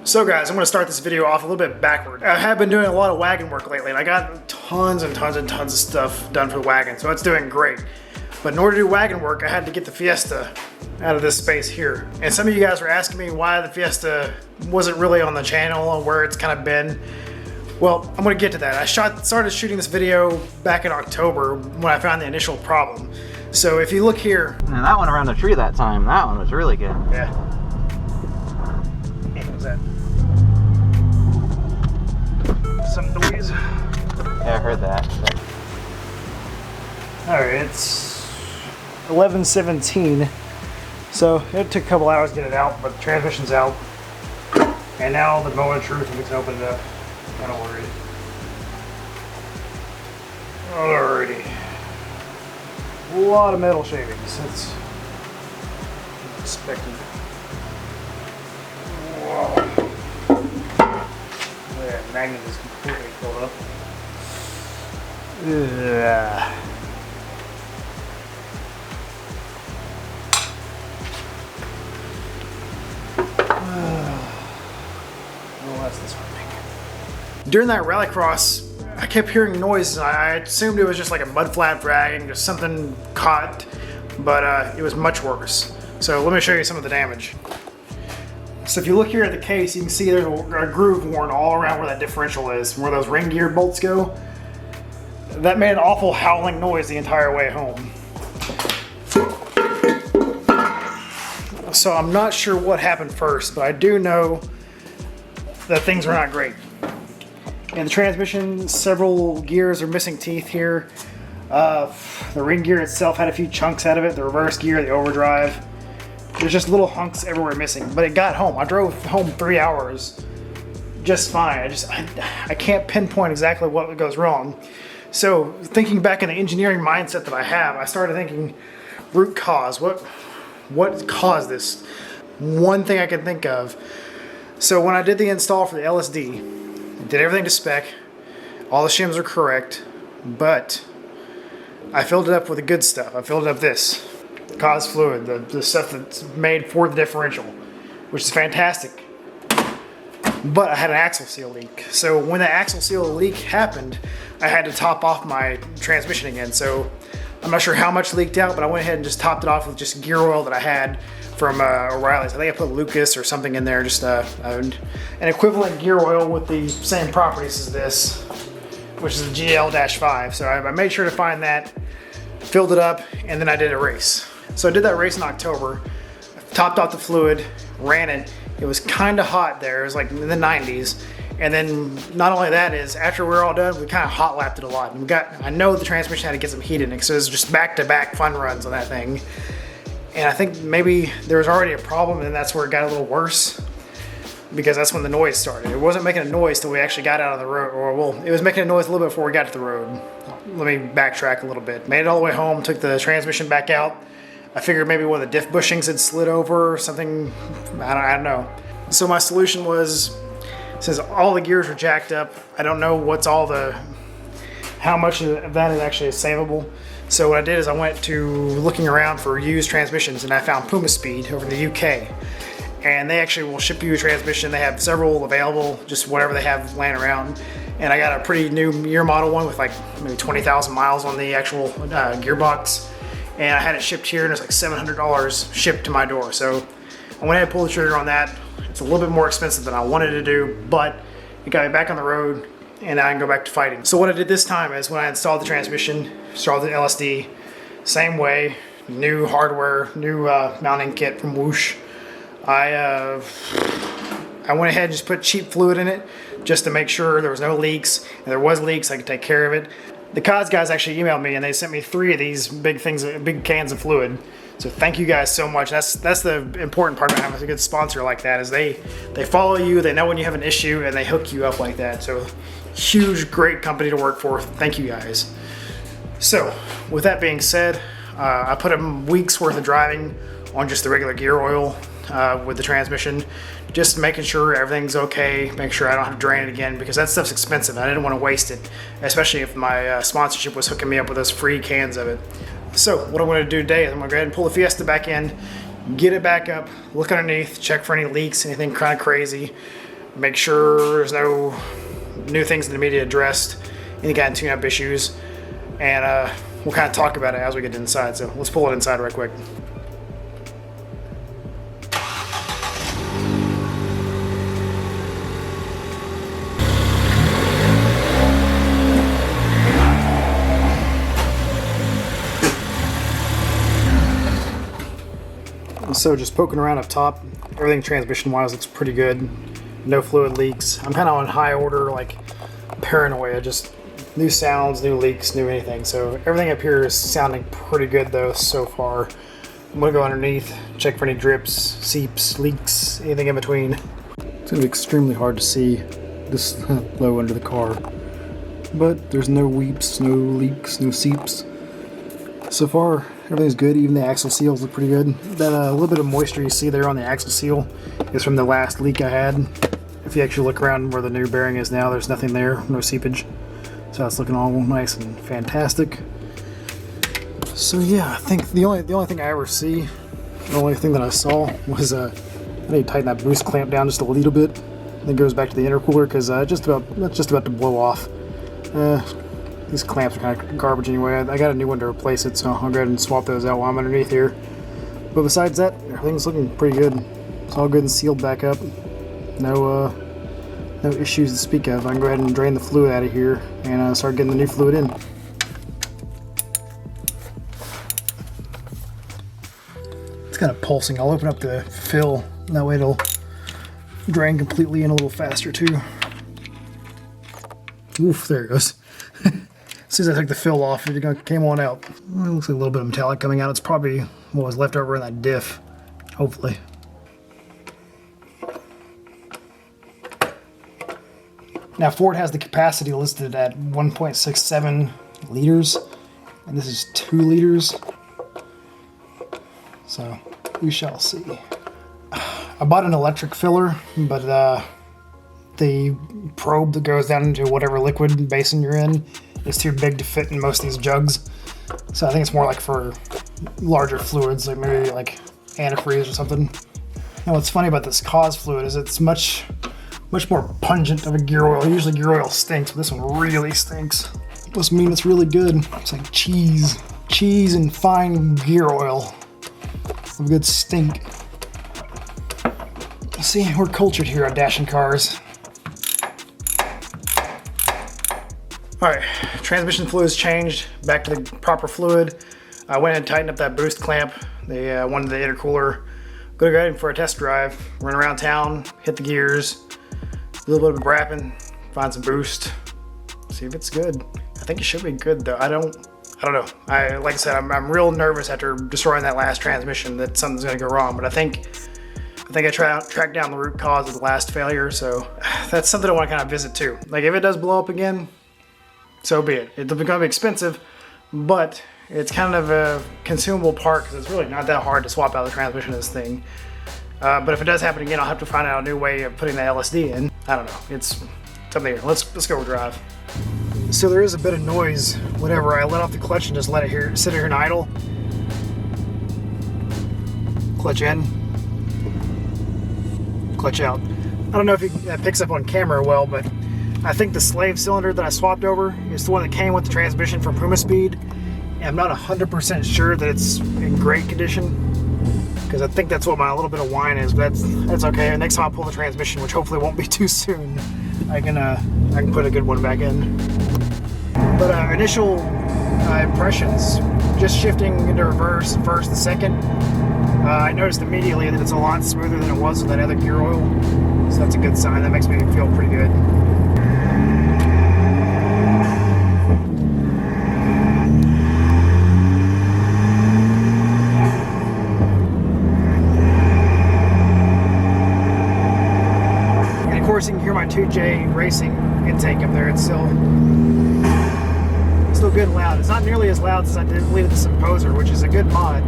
So guys, I'm going to start this video off a little bit backward. I have been doing a lot of wagon work lately, and I got tons and tons and tons of stuff done for the wagon, so it's doing great. But in order to do wagon work, I had to get the Fiesta out of this space here. And some of you guys were asking me why the Fiesta wasn't really on the channel and where it's kind of been. Well, I'm going to get to that. I started shooting this video back in October when I found the initial problem. So if you look here... And that one around the tree that time, that one was really good. Yeah. What was that? Some noise. Yeah, I heard that. Alright, it's 11:17. So it took a couple hours to get it out, but the transmission's out. And now the moment of truth, we can open it up. Kind of worried. Alrighty. A lot of metal shavings. That's expected. Whoa. That magnet is completely filled up. Ugh. Oh, that's disheartening. During that Rallycross, I kept hearing noises, and I assumed it was just like a mud flap dragging, just something caught, but it was much worse. So let me show you some of the damage. So if you look here at the case, you can see there's a groove worn all around where that differential is, where those ring gear bolts go. That made an awful howling noise the entire way home. So I'm not sure what happened first, but I do know that things are not great. In the transmission, several gears are missing teeth here. The ring gear itself had a few chunks out of it. The reverse gear, the overdrive. There's just little hunks everywhere missing, but it got home. I drove home 3 hours just fine. I can't pinpoint exactly what goes wrong. So thinking back in the engineering mindset that I have, I started thinking root cause. What caused this? One thing I can think of. So when I did the install for the LSD, did everything to spec, all the shims are correct, but I filled it up with the good stuff. I filled it up this Kaaz fluid, the stuff that's made for the differential, which is fantastic. But I had an axle seal leak. So when the axle seal leak happened, I had to top off my transmission again. So I'm not sure how much leaked out, but I went ahead and just topped it off with just gear oil that I had from O'Reilly's. I think I put Lucas or something in there, just an equivalent gear oil with the same properties as this, which is a GL-5. So I made sure to find that, filled it up, and then I did a race. So I did that race in October, topped off the fluid, ran it. It was kind of hot there. It was like in the 90s. And then not only that is, after we were all done, we kind of hot lapped it a lot. And I know the transmission had to get some heat in it, so it was just back-to-back fun runs on that thing. And I think maybe there was already a problem, and that's where it got a little worse, because that's when the noise started. It wasn't making a noise till we actually got out on the road, or well, it was making a noise a little bit before we got to the road. Let me backtrack a little bit. Made it all the way home, took the transmission back out. I figured maybe one of the diff bushings had slid over or something. I don't know. So my solution was, since all the gears were jacked up, I don't know how much of that is actually savable. So what I did is I went to looking around for used transmissions, and I found Puma Speed over in the UK. And they actually will ship you a transmission. They have several available, just whatever they have laying around. And I got a pretty new year model one with like maybe 20,000 miles on the actual gearbox. And I had it shipped here, and it's like $700 shipped to my door. So I went ahead and pulled the trigger on that. It's a little bit more expensive than I wanted to do, but it got me back on the road, and I can go back to fighting. So what I did this time is when I installed the transmission, installed the LSD, same way, new hardware, new mounting kit from Whoosh. I went ahead and just put cheap fluid in it just to make sure there was no leaks. If there was leaks, I could take care of it. The Kaaz guys actually emailed me, and they sent me 3 of these big cans of fluid. So thank you guys so much. That's the important part about having a good sponsor like that, is they follow you, they know when you have an issue, and they hook you up like that. So huge, great company to work for. Thank you guys. So with that being said, I put a week's worth of driving on just the regular gear oil with the transmission, just making sure everything's okay, make sure I don't have to drain it again, because that stuff's expensive. I didn't want to waste it, especially if my sponsorship was hooking me up with those free cans of it. So what I'm going to do today is I'm going to go ahead and pull the Fiesta back in, get it back up, look underneath, check for any leaks, anything kind of crazy, make sure there's no new things that need to be addressed, any kind of tune-up issues, and we'll kind of talk about it as we get inside. So let's pull it inside right quick. So just poking around up top, everything transmission-wise looks pretty good. No fluid leaks. I'm kind of on high order, like paranoia, just new sounds, new leaks, new anything. So everything up here is sounding pretty good though so far. I'm gonna go underneath, check for any drips, seeps, leaks, anything in between. It's gonna be extremely hard to see this low under the car, but there's no weeps, no leaks, no seeps. So far, everything's good. Even the axle seals look pretty good. That little bit of moisture you see there on the axle seal is from the last leak I had. If you actually look around where the new bearing is now, there's nothing there, no seepage. So it's looking all nice and fantastic. So yeah, I think the only thing I ever see, the only thing that I saw was I need to tighten that boost clamp down just a little bit. Then it goes back to the intercooler because that's just about to blow off. These clamps are kind of garbage anyway. I got a new one to replace it, so I'll go ahead and swap those out while I'm underneath here. But besides that, everything's looking pretty good. It's all good and sealed back up. No issues to speak of. I can go ahead and drain the fluid out of here and start getting the new fluid in. It's kind of pulsing. I'll open up the fill. That way it'll drain completely and a little faster too. Oof, there it goes. As soon as I took the fill off, it came on out. It looks like a little bit of metallic coming out. It's probably what was left over in that diff, hopefully. Now Ford has the capacity listed at 1.67 liters, and this is 2 liters. So we shall see. I bought an electric filler, but the probe that goes down into whatever liquid basin you're in is too big to fit in most of these jugs. So I think it's more like for larger fluids, like maybe like antifreeze or something. And what's funny about this Kaaz fluid is it's much more pungent of a gear oil. Usually gear oil stinks, but this one really stinks. Must mean it's really good. It's like cheese and fine gear oil. A good stink. See, we're cultured here on Dashing Cars. Alright, transmission fluid's changed, back to the proper fluid. I went and tightened up that boost clamp, the one to the intercooler. Gonna go ahead for a test drive, run around town, hit the gears, do a little bit of wrapping, find some boost, see if it's good. I think it should be good though. I don't know. Like I said, I'm real nervous after destroying that last transmission that something's gonna go wrong, but I think I tracked down the root cause of the last failure, so that's something I want to kind of visit too. Like if it does blow up again, so be it. It's going to be expensive, but it's kind of a consumable part because it's really not that hard to swap out the transmission of this thing. But if it does happen again, I'll have to find out a new way of putting the LSD in. I don't know. It's something here. Let's go drive. So there is a bit of noise whenever I let off the clutch and just let it sit here and idle. Clutch in. Clutch out. I don't know if that picks up on camera well, but I think the slave cylinder that I swapped over is the one that came with the transmission from Puma Speed. And I'm not 100% sure that it's in great condition, because I think that's what my little bit of whine is, but that's okay. Next time I pull the transmission, which hopefully won't be too soon, I can put a good one back in. But initial impressions, just shifting into reverse first and second, I noticed immediately that it's a lot smoother than it was with that other gear oil, so that's a good sign. That makes me feel pretty good. And of course you can hear my 2J racing intake up there. It's still good and loud. It's not nearly as loud as I deleted the Composer, which is a good mod.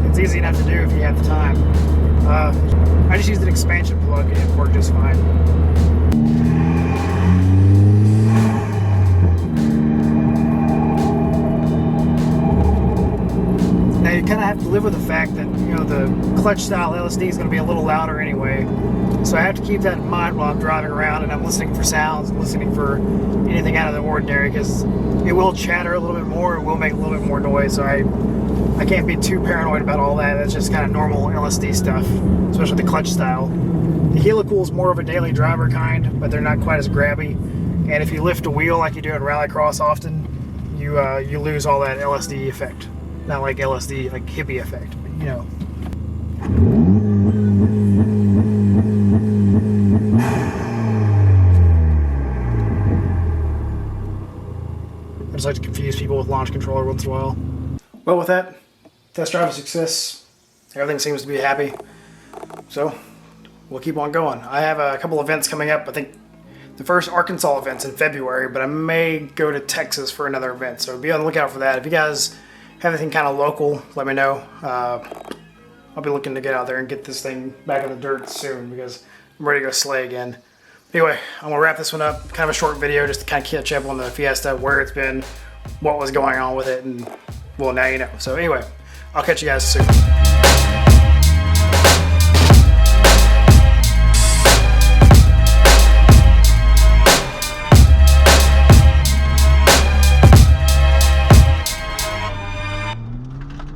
It's easy enough to do if you have the time. I just used an expansion plug and it worked just fine. kind of have to live with the fact that, you know, the clutch style LSD is going to be a little louder anyway. So I have to keep that in mind while I'm driving around and I'm listening for sounds, listening for anything out of the ordinary, because it will chatter a little bit more, it will make a little bit more noise. So I can't be too paranoid about all that. That's just kind of normal LSD stuff, especially the clutch style. The helical is more of a daily driver kind, but they're not quite as grabby. And if you lift a wheel like you do at Rallycross often, you lose all that LSD effect. Not like LSD, like hippie effect, but you know. I just like to confuse people with launch controller once in a while. Well, with that, test drive a success. Everything seems to be happy. So, we'll keep on going. I have a couple events coming up. I think the first Arkansas event's in February, but I may go to Texas for another event. So be on the lookout for that. If you guys have anything kind of local, let me know. I'll be looking to get out there and get this thing back in the dirt soon because I'm ready to go sleigh again. Anyway, I'm going to wrap this one up. Kind of a short video just to kind of catch up on the Fiesta, where it's been, what was going on with it, and well, now you know. So anyway, I'll catch you guys soon.